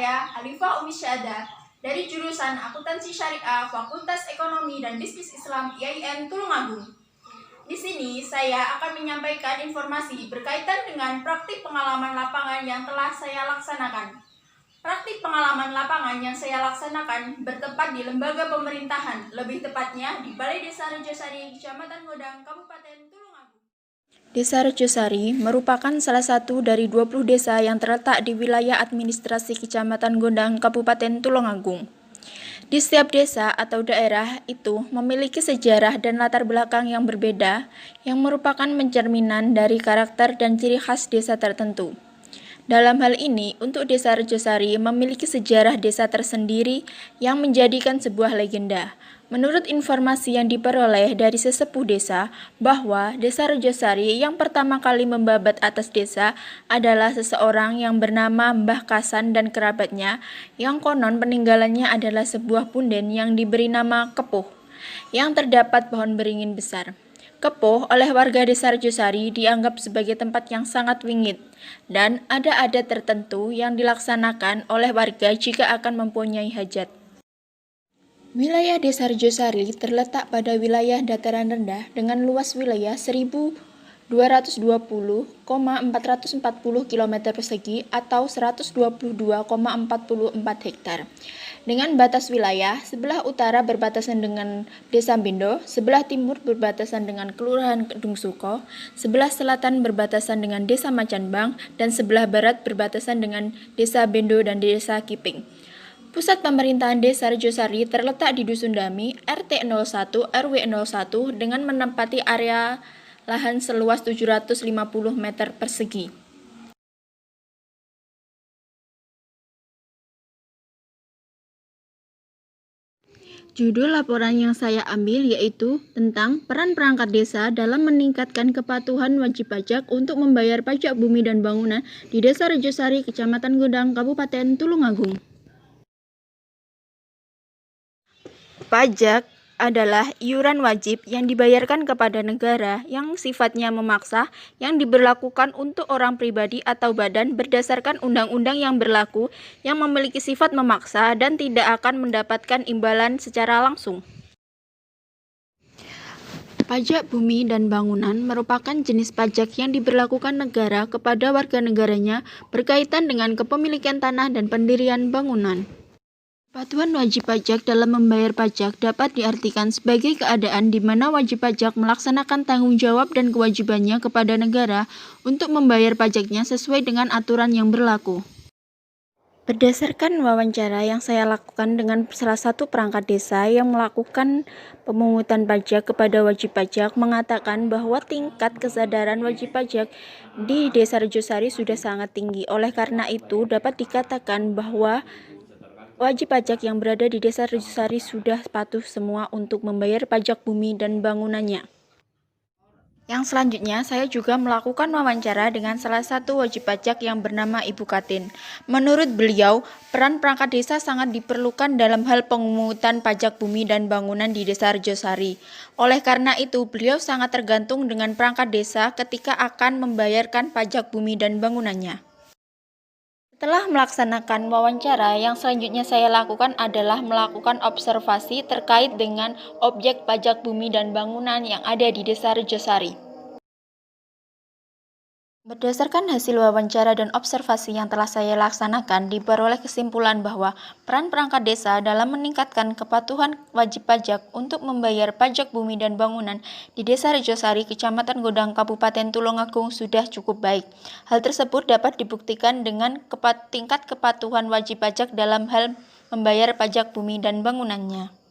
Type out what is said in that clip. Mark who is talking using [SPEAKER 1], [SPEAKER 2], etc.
[SPEAKER 1] saya, Halifah Umi Syada, dari jurusan Akuntansi Syariah, Fakultas Ekonomi dan Bisnis Islam IAIN Tulungagung. Di sini saya akan menyampaikan informasi berkaitan dengan praktik pengalaman lapangan yang telah saya laksanakan. Praktik pengalaman lapangan yang saya laksanakan bertempat di lembaga pemerintahan, lebih tepatnya di Balai Desa Rejosari, Kecamatan Godang, Kabupaten Tulungagung. Desa Rejosari merupakan salah satu dari 20 desa yang terletak di wilayah administrasi Kecamatan Godang, Kabupaten Tulungagung. Di setiap desa atau daerah itu memiliki sejarah dan latar belakang yang berbeda, yang merupakan pencerminan dari karakter dan ciri khas desa tertentu. Dalam hal ini, untuk Desa Rejosari memiliki sejarah desa tersendiri yang menjadikan sebuah legenda. Menurut informasi yang diperoleh dari sesepuh desa, bahwa Desa Rejosari yang pertama kali membabat atas desa adalah seseorang yang bernama Mbah Kasan dan kerabatnya, yang konon peninggalannya adalah sebuah punden yang diberi nama Kepuh, yang terdapat pohon beringin besar. Kepuh oleh warga Desa Rejosari dianggap sebagai tempat yang sangat wingit, dan ada adat tertentu yang dilaksanakan oleh warga jika akan mempunyai hajat. Wilayah Desa Rejosari terletak pada wilayah dataran rendah dengan luas wilayah 1.220,440 km persegi atau 122,44 hektar. Dengan batas wilayah, sebelah utara berbatasan dengan Desa Bendo, sebelah timur berbatasan dengan Kelurahan Kedung Suko, sebelah selatan berbatasan dengan Desa Macanbang, dan sebelah barat berbatasan dengan Desa Bendo dan Desa Kiping. Pusat pemerintahan Desa Rejosari terletak di Dusun Dami, RT 01, RW 01 dengan menempati area lahan seluas 750 meter persegi. Judul laporan yang saya ambil yaitu tentang peran perangkat desa dalam meningkatkan kepatuhan wajib pajak untuk membayar pajak bumi dan bangunan di Desa Rejosari, Kecamatan Godang, Kabupaten Tulungagung. Pajak adalah iuran wajib yang dibayarkan kepada negara yang sifatnya memaksa yang diberlakukan untuk orang pribadi atau badan berdasarkan undang-undang yang berlaku yang memiliki sifat memaksa dan tidak akan mendapatkan imbalan secara langsung. Pajak bumi dan bangunan merupakan jenis pajak yang diberlakukan negara kepada warga negaranya berkaitan dengan kepemilikan tanah dan pendirian bangunan. Kepatuhan wajib pajak dalam membayar pajak dapat diartikan sebagai keadaan di mana wajib pajak melaksanakan tanggung jawab dan kewajibannya kepada negara untuk membayar pajaknya sesuai dengan aturan yang berlaku. Berdasarkan wawancara yang saya lakukan dengan salah satu perangkat desa yang melakukan pemungutan pajak kepada wajib pajak mengatakan bahwa tingkat kesadaran wajib pajak di Desa Rejosari sudah sangat tinggi. Oleh karena itu dapat dikatakan bahwa wajib pajak yang berada di Desa Rejosari sudah patuh semua untuk membayar pajak bumi dan bangunannya. Yang selanjutnya, saya juga melakukan wawancara dengan salah satu wajib pajak yang bernama Ibu Katin. Menurut beliau, peran perangkat desa sangat diperlukan dalam hal pemungutan pajak bumi dan bangunan di Desa Rejosari. Oleh karena itu, beliau sangat tergantung dengan perangkat desa ketika akan membayarkan pajak bumi dan bangunannya. Setelah melaksanakan wawancara, yang selanjutnya saya lakukan adalah melakukan observasi terkait dengan objek pajak bumi dan bangunan yang ada di Desa Rejosari. Berdasarkan hasil wawancara dan observasi yang telah saya laksanakan, diperoleh kesimpulan bahwa peran perangkat desa dalam meningkatkan kepatuhan wajib pajak untuk membayar pajak bumi dan bangunan di Desa Rejosari, Kecamatan Godang, Kabupaten Tulungagung sudah cukup baik. Hal tersebut dapat dibuktikan dengan tingkat kepatuhan wajib pajak dalam hal membayar pajak bumi dan bangunannya.